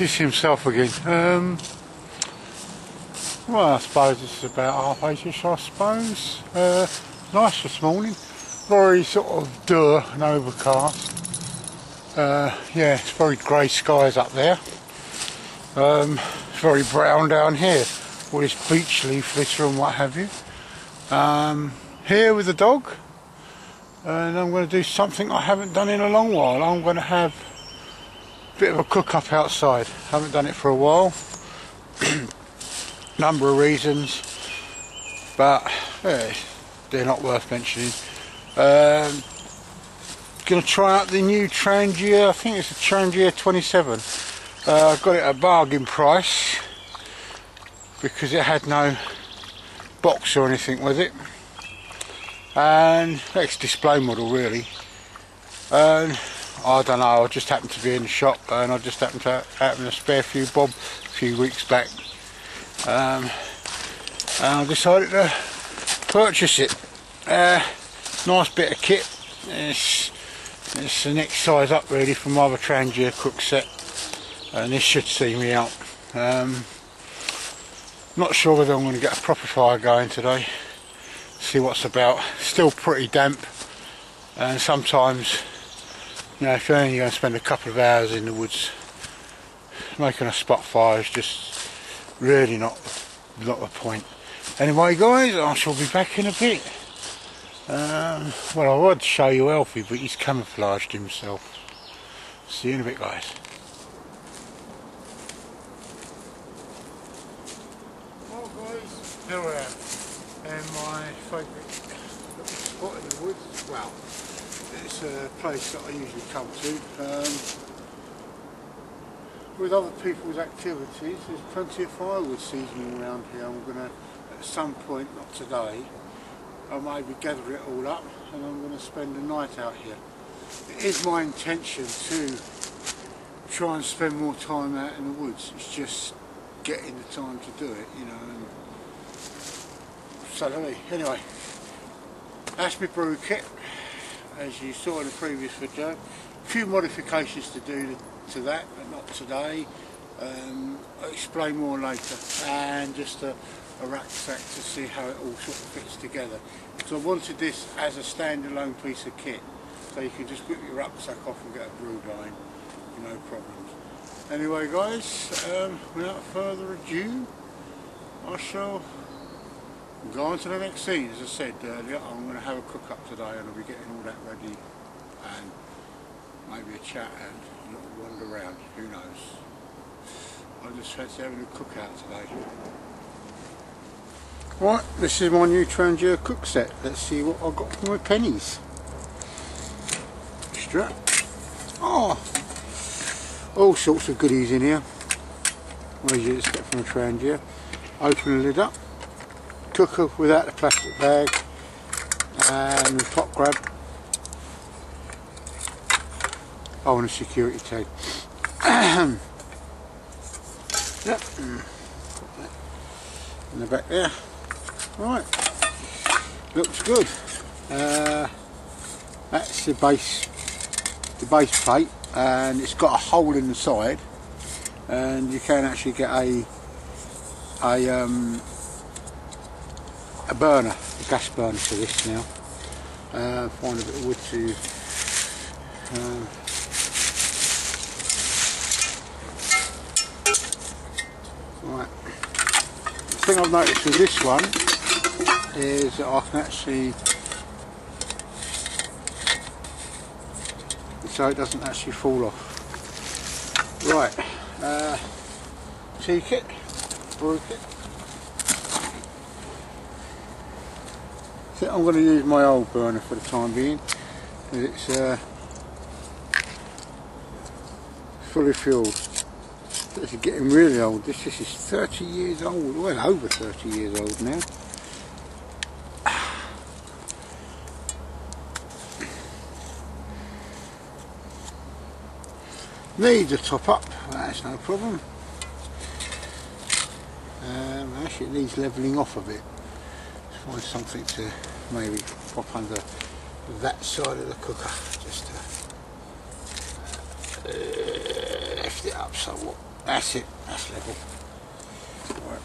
it's himself again. Well, I suppose it's about 8:30ish, I suppose. Nice this morning. Very sort of dour and overcast. Yeah, it's very grey skies up there. It's very brown down here. All this beech leaf litter and what have you. Here with the dog. And I'm going to do something I haven't done in a long while. I'm going to have a bit of a cook up outside. Haven't done it for a while. Number of reasons, but yeah, they're not worth mentioning. Going to try out the new Trangia. I think it's a Trangia 27. I got it at a bargain price because it had no box or anything with it, and ex display model really. And I don't know, I just happened to be in the shop and I just happened to have a spare few bob a few weeks back. And I decided to purchase it. Nice bit of kit. It's the next size up really from my other Trangia cook set, and this should see me out. Not sure whether I'm going to get a proper fire going today. See what's about. Still pretty damp, and sometimes, you know, if you're only going to spend a couple of hours in the woods, making a spot fire is just really not the point. Anyway guys, I shall be back in a bit. Well, I would show you Alfie, but he's camouflaged himself. See you in a bit guys. Well guys, here I am, and my favourite little spot in the woods. Well, it's a place that I usually come to. With other people's activities, there's plenty of firewood seasoning around here. I'm going to, at some point, not today, I'll maybe gather it all up and I'm going to spend the night out here. It is my intention to try and spend more time out in the woods. It's just getting the time to do it, you know. And so anyway, that's my brew kit, as you saw in the previous video. A few modifications to do to that, but not today. I'll explain more later. And just a rucksack to see how it all sort of fits together. So I wanted this as a standalone piece of kit, so you can just whip your rucksack off and get a brew going, no problems. Anyway guys, without further ado, I shall go on to the next scene. As I said earlier, I'm going to have a cook up today and I'll be getting all that ready, and maybe a chat and a little wander around, who knows. I just fancy having a cook out today. Right, this is my new Trangia cook set. Let's see what I got for my pennies. Strap. Oh, all sorts of goodies in here, as you expect from a Trangia. Open the lid up, cooker without the plastic bag, and the top grab. Oh, and a security tag. Yep. Put that in the back there. Right. Looks good. That's the base plate, and it's got a hole in the side, and you can actually get a burner, a gas burner for this now. Find a bit of wood to right. The thing I've noticed with this one is that I can actually, so it doesn't actually fall off. Right, tea kit, brew kit. I think I'm going to use my old burner for the time being, because it's fully fueled. This is getting really old. This is 30 years old, well over 30 years old now. Needs a top up, that's no problem. Actually it needs levelling off a bit. Let's find something to maybe pop under that side of the cooker, just to lift it up somewhat. That's it, that's level. Right.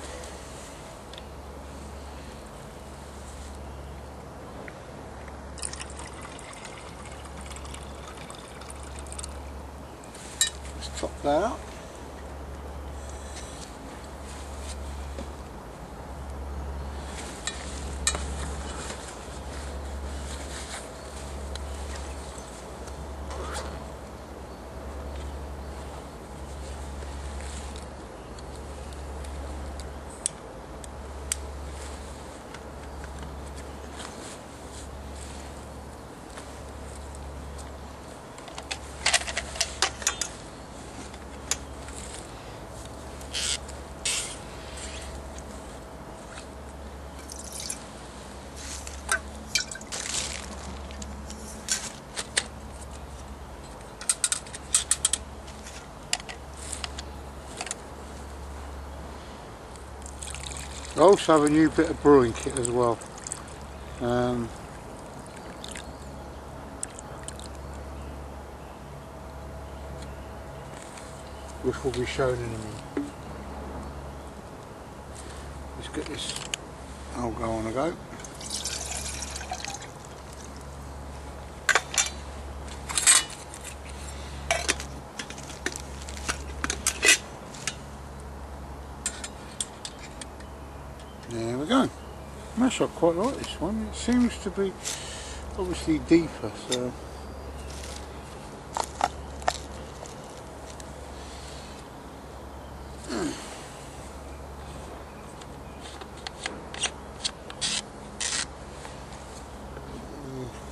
Let's top that up. I also have a new bit of brewing kit as well, which will be shown in a minute. Let's get this algo on a go. There we go. Mash up quite like this one. It seems to be obviously deeper, so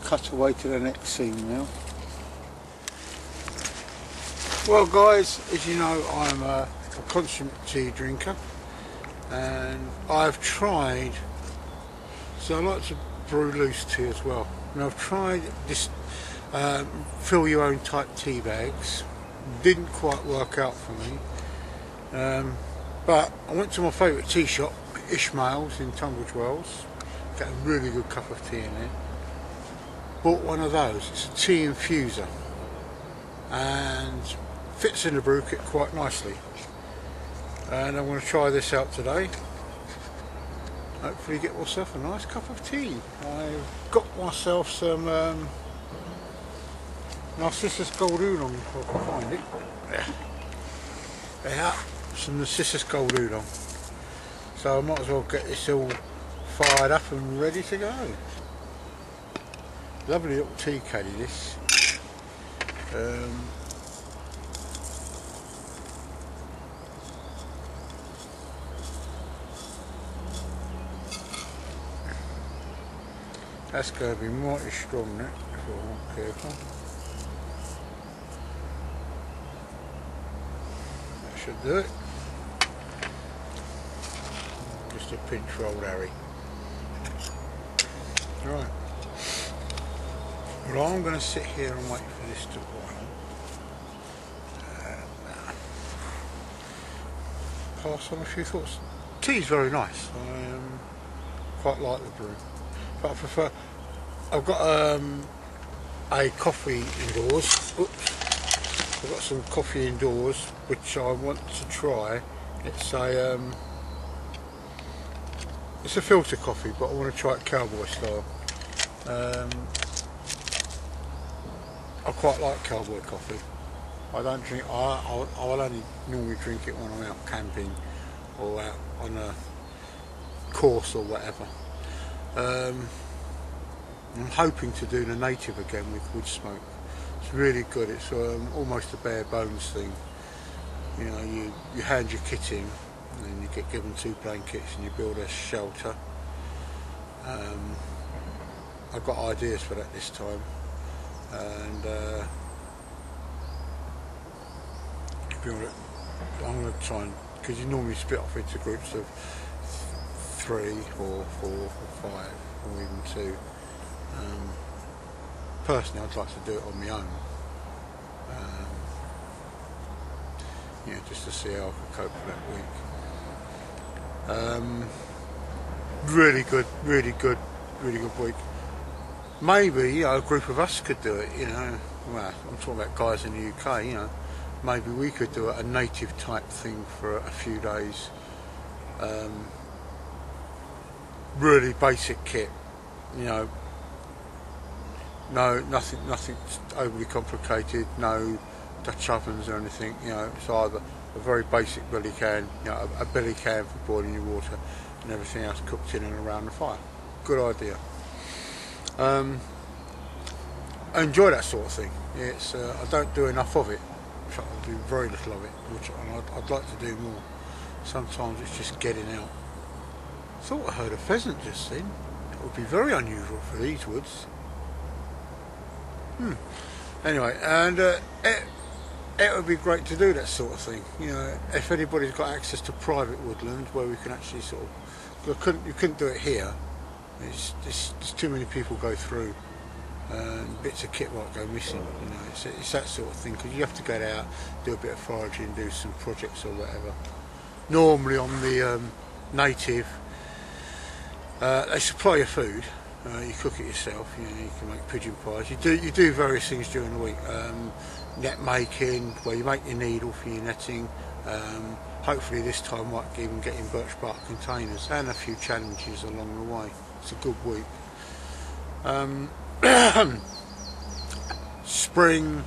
cut away to the next scene now. Well guys, as you know, I'm a consummate tea drinker, and I've tried, so I like to brew loose tea as well, and I've tried this fill your own type tea bags. Didn't quite work out for me, but I went to my favourite tea shop, Ishmael's in Tunbridge Wells, got a really good cup of tea in there. Bought one of those. It's a tea infuser and fits in the brew kit quite nicely, and I'm going to try this out today. Hopefully get myself a nice cup of tea. I've got myself some Narcissus Gold Oolong, if I can find it. Yeah, some Narcissus Gold Oolong. So I might as well get this all fired up and ready to go. Lovely little tea caddy this. That's going to be mighty strong, that, if I'm not careful. That should do it. Just a pinch for old Harry. Right. Well, I'm going to sit here and wait for this to boil. Pass on a few thoughts. Tea's very nice. I quite like the brew, but I prefer. I've got a coffee indoors. Oops. I've got some coffee indoors which I want to try. It's a filter coffee, but I want to try it cowboy style. I quite like cowboy coffee. I don't drink. I will only normally drink it when I'm out camping or out on a course or whatever. I'm hoping to do the native again with wood smoke. It's really good. It's almost a bare bones thing. You know, you hand your kit in, and then you get given 2 blankets and you build a shelter. I've got ideas for that this time, and I'm going to try and, because you normally split off into groups of 3 or 4 or 5 or even 2. Personally, I'd like to do it on my own. Yeah, just to see how I can cope for that week. Really good week. Maybe a group of us could do it, you know. Well, I'm talking about guys in the UK, you know. maybe we could do a native type thing for a few days. Really basic kit, you know, nothing overly complicated, no Dutch ovens or anything, you know. It's either a very basic billy can, you know, a billy can for boiling your water, and everything else cooked in and around the fire. Good idea. I enjoy that sort of thing. It's I don't do enough of it. I do very little of it, and I'd like to do more. Sometimes it's just getting out. Thought I heard a pheasant just then. It would be very unusual for these woods. Anyway, and it would be great to do that sort of thing. You know, if anybody's got access to private woodland where we can actually sort of, you couldn't do it here. It's too many people go through, and bits of kit might go missing. You know, it's that sort of thing, because you have to get out, do a bit of foraging, do some projects or whatever. Normally on the native, they supply your food. You cook it yourself. You know, you can make pigeon pies. You do various things during the week. Net making, where you make your needle for your netting. Hopefully this time might even get in birch bark containers, and a few challenges along the way. It's a good week. Spring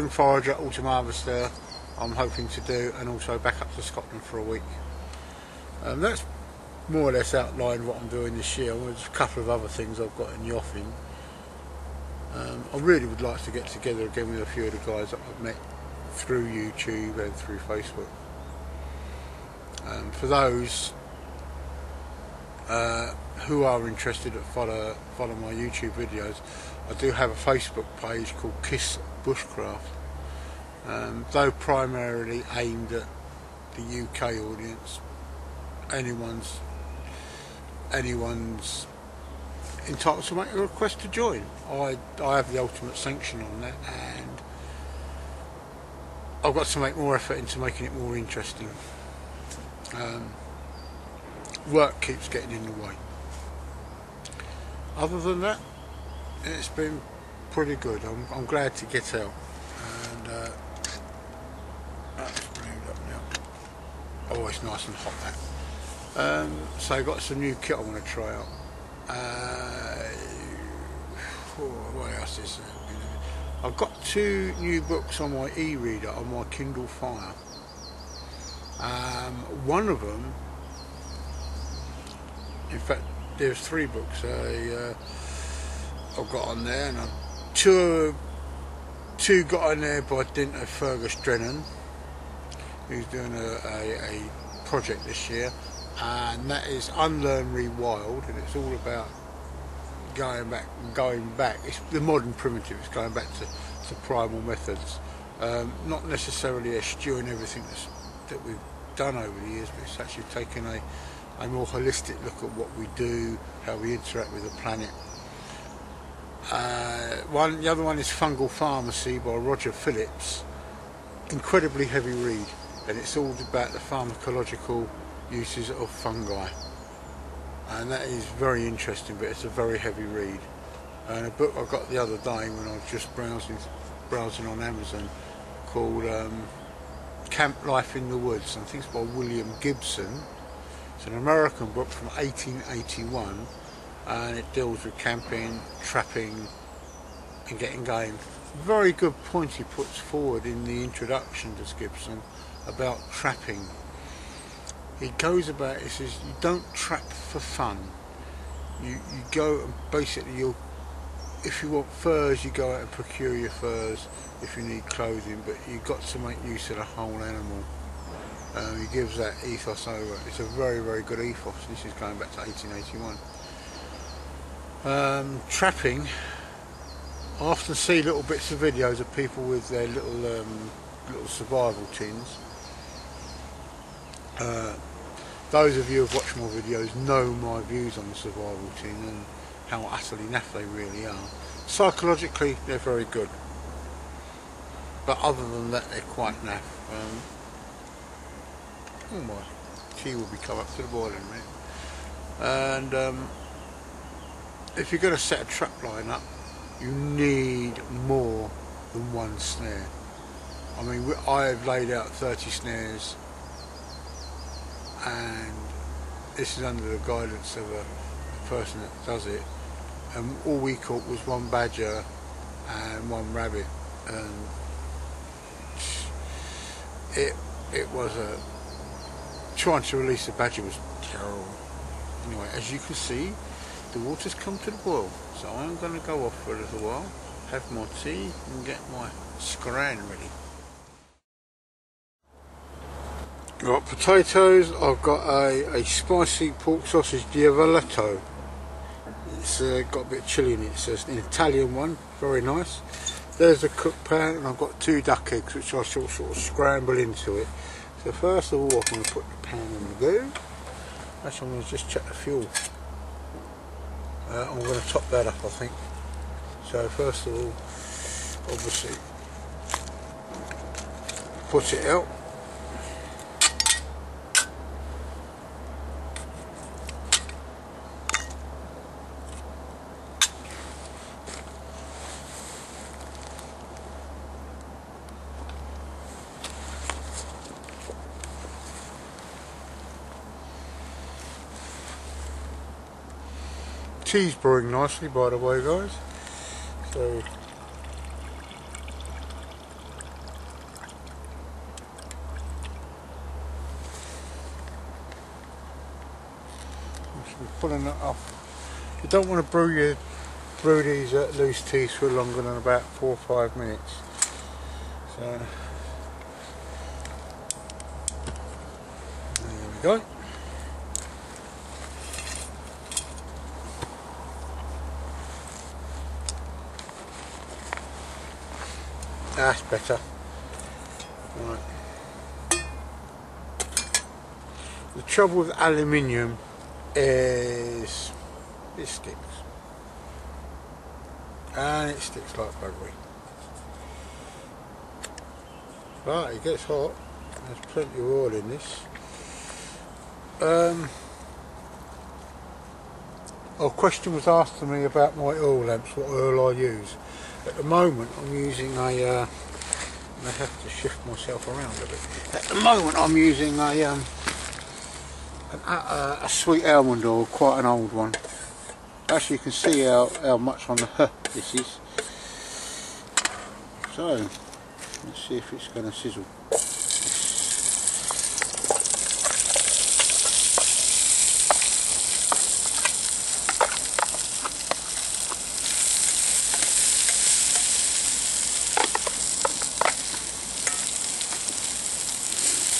forager, autumn harvester, I'm hoping to do, and also back up to Scotland for a week. That's more or less outlined what I'm doing this year. There's a couple of other things I've got in the offing. I really would like to get together again with a few of the guys that I've met through YouTube and through Facebook. For those who are interested to follow my YouTube videos, I do have a Facebook page called Kiss Bushcraft. Though primarily aimed at the UK audience, anyone's entitled to make a request to join. I have the ultimate sanction on that, and I've got to make more effort into making it more interesting. Work keeps getting in the way. Other than that, it's been pretty good. I'm glad to get out, and that's brewed up now. Always nice and hot, that. So I've got some new kit I want to try out. What else is there? I've got 2 new books on my e-reader on my Kindle Fire. One of them, in fact, there's 3 books I've got on there, and two got on there by dint of Fergus Drennan, who's doing a project this year, and that is Unlearn Rewild, and it's all about going back. It's the modern primitive. It's going back to primal methods, not necessarily eschewing everything that we've done over the years, but it's actually taking a more holistic look at what we do, how we interact with the planet. The other one is Fungal Pharmacy by Roger Phillips. Incredibly heavy read, and it's all about the pharmacological uses of fungi, and that is very interesting, but it's a very heavy read. And a book I got the other day when I was just browsing on Amazon, called Camp Life in the Woods. I think it's by William Gibson. It's an American book from 1881, and it deals with camping, trapping and getting game. Very good point he puts forward in the introduction to Gibson about trapping. He goes about, he says, you don't trap for fun. You go and basically, if you want furs, you go out and procure your furs if you need clothing, but you've got to make use of the whole animal. He gives that ethos over. It's a very, very good ethos. This is going back to 1881. Trapping. I often see little bits of videos of people with their little survival tins. Those of you who have watched my videos know my views on the survival tin and how utterly naff they really are. Psychologically, they're very good, but other than that, they're quite naff. Oh my, tea will be come up to the boil in a minute. And if you're going to set a trap line up, you need more than one snare. I mean, I've laid out 30 snares, and this is under the guidance of a person that does it, and all we caught was one badger and one rabbit, and it was trying to release the badger was terrible. Anyway, as you can see, the water's come to the boil, so I'm going to go off for a little while, have my tea and get my scran ready. Got potatoes. I've got a spicy pork sausage diavoletto. It's got a bit of chilli in it. It's an Italian one, very nice. There's a cooked pan, and I've got 2 duck eggs which I sort of scramble into it. So first of all, I'm going to put the pan on the go. Actually, I'm going to just check the fuel. I'm going to top that up, I think. So first of all, obviously, put it out. Tea's brewing nicely, by the way, guys. So I should be pulling that off. You don't want to brew these loose teas for longer than about 4 or 5 minutes. So there we go. That's better. Right. The trouble with aluminium is it sticks. And it sticks like buggery. But it gets hot. There's plenty of oil in this. A question was asked to me about my oil lamps, what oil I use. At the moment I'm using I have to shift myself around a bit. At the moment I'm using a sweet almond oil, quite an old one. Actually you can see how much on the this is. So let's see if it's going to sizzle.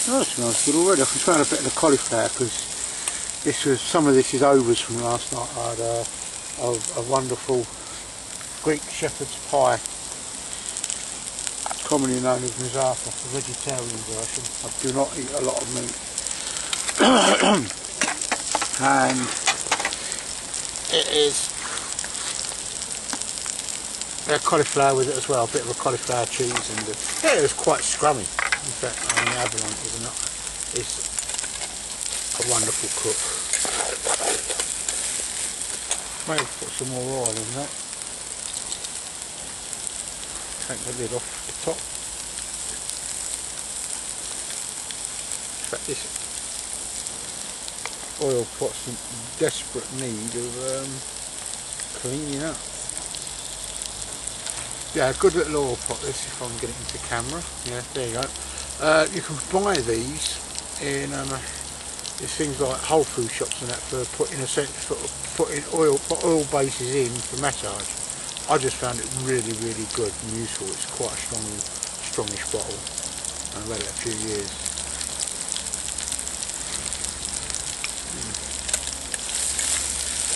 Oh, it smells good already. I can smell a bit of the cauliflower because some of this is overs from last night. I had a wonderful Greek shepherd's pie, commonly known as moussaka, the vegetarian version. I do not eat a lot of meat. And it is cauliflower with it as well, a bit of a cauliflower cheese, and yeah, it was quite scrummy. In fact, I mean, Avalon is a wonderful cook. Maybe put some more oil in that. Take the lid off the top. In fact, this oil pot's in desperate need of cleaning up. Yeah, good little oil pot this, if I can get it into camera. Yeah, there you go. You can buy these in things like Whole Food shops and that for putting oil bases in for massage. I just found it really good and useful. It's quite a strongish bottle, and I've had it a few years.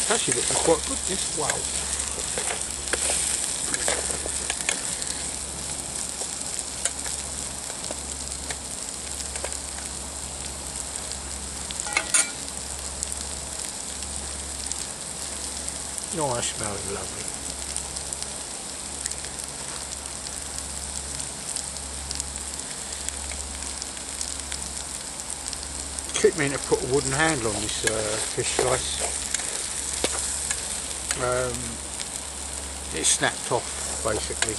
It's actually looking quite good this. Wow. Oh, that smells lovely. Keep meaning to put a wooden handle on this fish slice. It snapped off basically.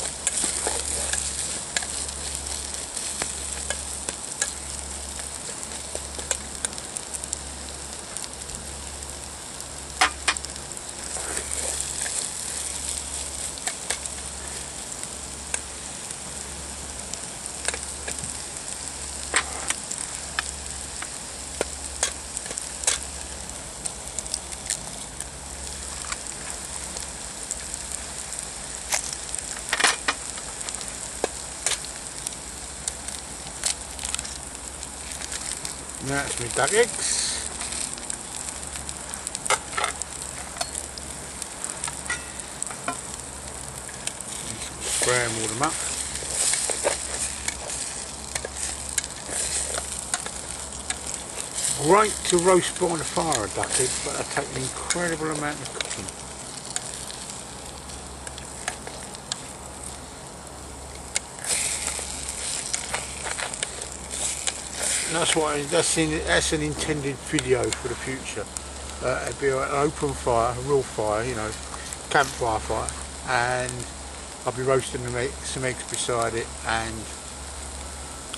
That's my duck eggs. Scramble them up. Great to roast by the fire, duck eggs, but they take an incredible amount of cooking. And that's an intended video for the future. It'd be an open fire, a real fire, you know, campfire fire, and I'll be roasting some eggs beside it and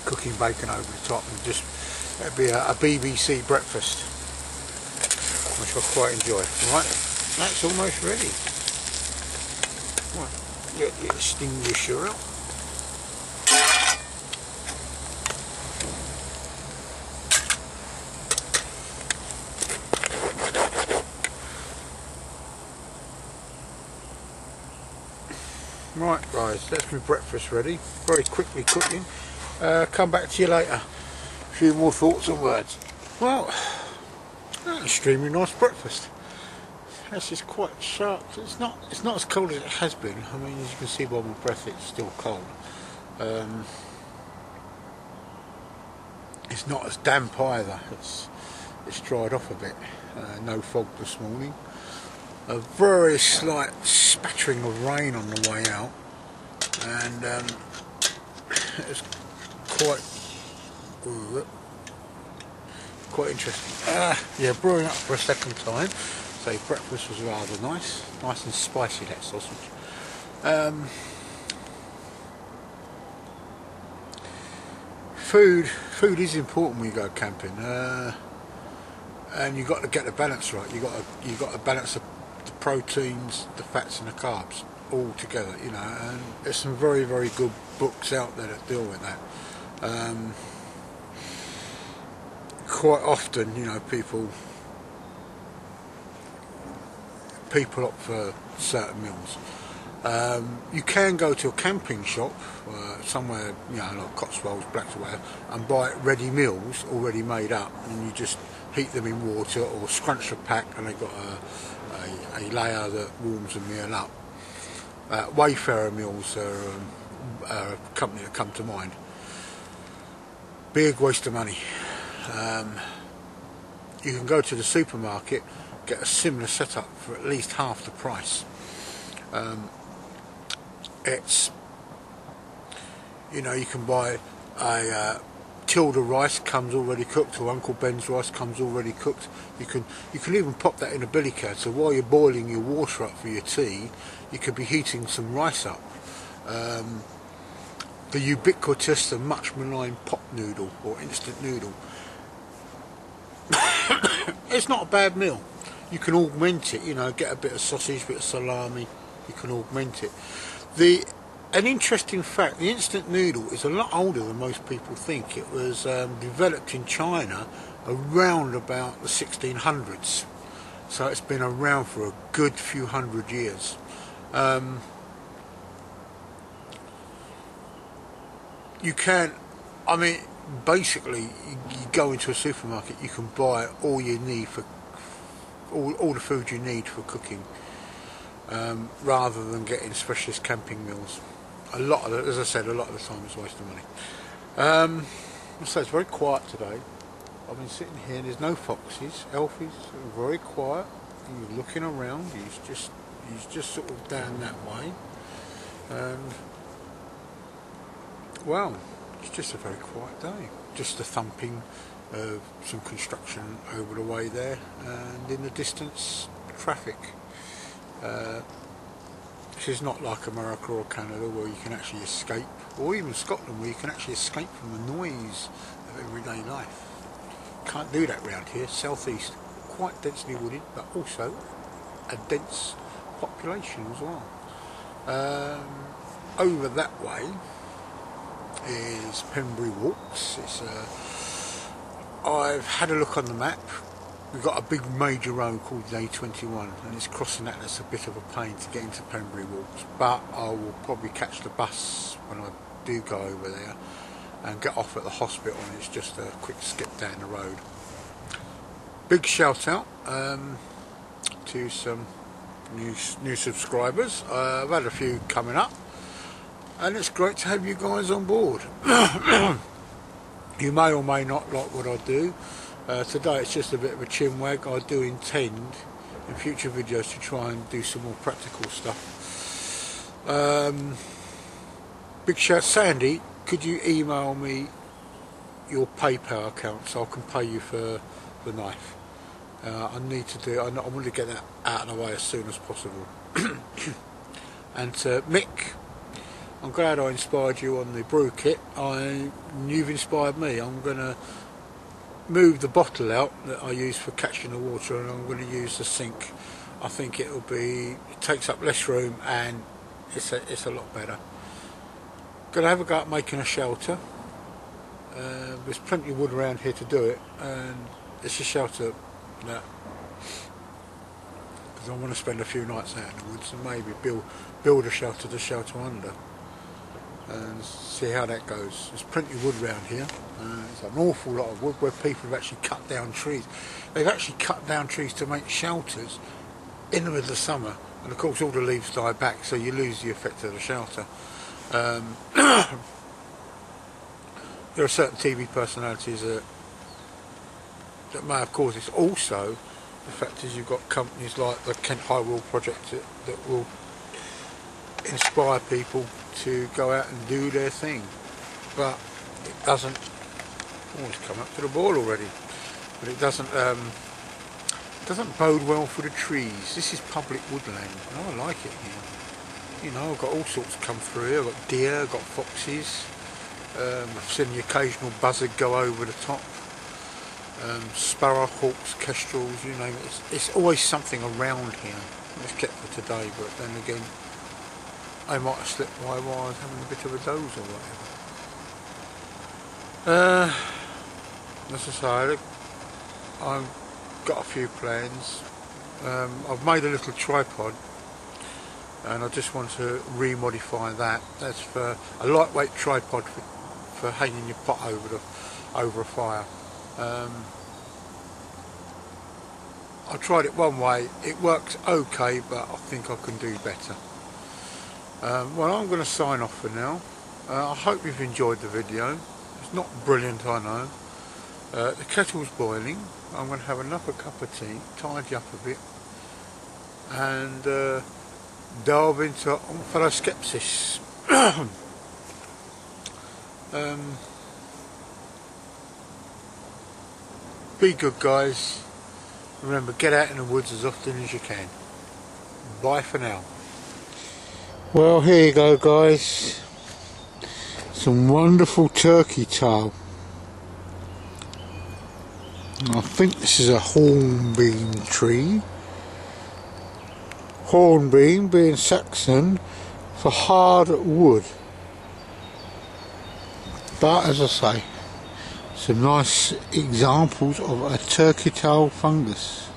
cooking bacon over the top, and just it'd be a BBC breakfast, which I quite enjoy. Right, that's almost ready. Right, get the extinguisher out. Right guys, that's my breakfast ready, very quickly cooking. Come back to you later, a few more thoughts and words. Well, extremely nice breakfast. This is quite sharp. It's not as cold as it has been. I mean, as you can see by my breath, it's still cold. It's not as damp either. It's dried off a bit. No fog this morning. A very slight spattering of rain on the way out, and it's quite interesting. Yeah, brewing up for a second time. So breakfast was rather nice and spicy, that sausage. Food is important when you go camping, and you got to get the balance right. You got to balance the proteins, the fats and the carbs all together, you know, and there's some very, very good books out there that deal with that. Quite often, you know, people opt for certain meals. You can go to a camping shop somewhere, you know, like Cotswolds, Blackswell, and buy ready meals already made up, and you just heat them in water or scrunch a pack, and they've got a layer that warms the meal up. Wayfarer meals are a company that come to mind. Big waste of money. You can go to the supermarket, get a similar setup for at least half the price. It's, you know, you can buy a Tilda rice, comes already cooked, or Uncle Ben's rice comes already cooked. You can even pop that in a billy can, so while you're boiling your water up for your tea, you could be heating some rice up. The ubiquitous and much maligned pot noodle or instant noodle. It's not a bad meal. You can augment it, you know, get a bit of sausage, bit of salami, you can augment it. An interesting fact, the instant noodle is a lot older than most people think. It was developed in China around about the 1600s. So it's been around for a good few hundred years. You can, I mean, basically, you go into a supermarket, you can buy all you need for, all the food you need for cooking, rather than getting specialist camping meals. A lot of it, as I said, a lot of the time it's a waste of money. So it's very quiet today. I've been sitting here, there's no foxes. Alfie's very quiet. He's looking around. He's just sort of down that way. And well, it's just a very quiet day. Just the thumping of some construction over the way there, and in the distance, traffic. This is not like America or Canada where you can actually escape, or even Scotland where you can actually escape from the noise of everyday life. Can't do that round here. Southeast, quite densely wooded, but also a dense population as well. Over that way is Pembury Walks. I've had a look on the map. We've got a big major road called the A21, and it's crossing that. That's a bit of a pain to get into Pembury Walks, but I will probably catch the bus when I do go over there, and get off at the hospital, and it's just a quick skip down the road. Big shout out to some new subscribers. I've had a few coming up, and it's great to have you guys on board. You may or may not like what I do. Today it's just a bit of a chin wag. I do intend in future videos to try and do some more practical stuff. Big shout, Sandy, could you email me your PayPal account so I can pay you for the knife? I need to do. I want to get that out of the way as soon as possible. And Mick, I'm glad I inspired you on the brew kit. You've inspired me. I'm going to move the bottle out that I use for catching the water, and I'm going to use the sink. I think it takes up less room, and it's a lot better. Going to have a go at making a shelter. There's plenty of wood around here to do it, and it's a shelter that, because I want to spend a few nights out in the woods and maybe build a shelter to shelter under and see how that goes. There's plenty of wood around here. There's an awful lot of wood where people have actually cut down trees. They've actually cut down trees to make shelters in the middle of summer, and of course all the leaves die back, so you lose the effect of the shelter. There are certain TV personalities that may have caused this. Also, the fact is you've got companies like the Kent High Wall Project that will inspire people to go out and do their thing, but it doesn't always come up to the boil already. But it doesn't bode well for the trees. This is public woodland, and I like it here. You know, I've got all sorts come through here. I've got deer, I've got foxes. I've seen the occasional buzzard go over the top. Sparrowhawks, kestrels, you name it. It's always something around here. It's kept for today, but then again, I might have slipped by while I was having a bit of a doze or whatever. As I say, I've got a few plans. I've made a little tripod, and I just want to remodify that. That's for a lightweight tripod for hanging your pot over a fire. I tried it one way, it works okay, but I think I can do better. Well, I'm going to sign off for now. I hope you've enjoyed the video. It's not brilliant, I know. The kettle's boiling. I'm going to have another cup of tea, tidy up a bit, and delve into Omphaloscepsis. Be good, guys. Remember, get out in the woods as often as you can. Bye for now. Well, here you go, guys. Some wonderful turkey tail. I think this is a hornbeam tree. Hornbeam being Saxon for hard wood. But as I say, some nice examples of a turkey tail fungus.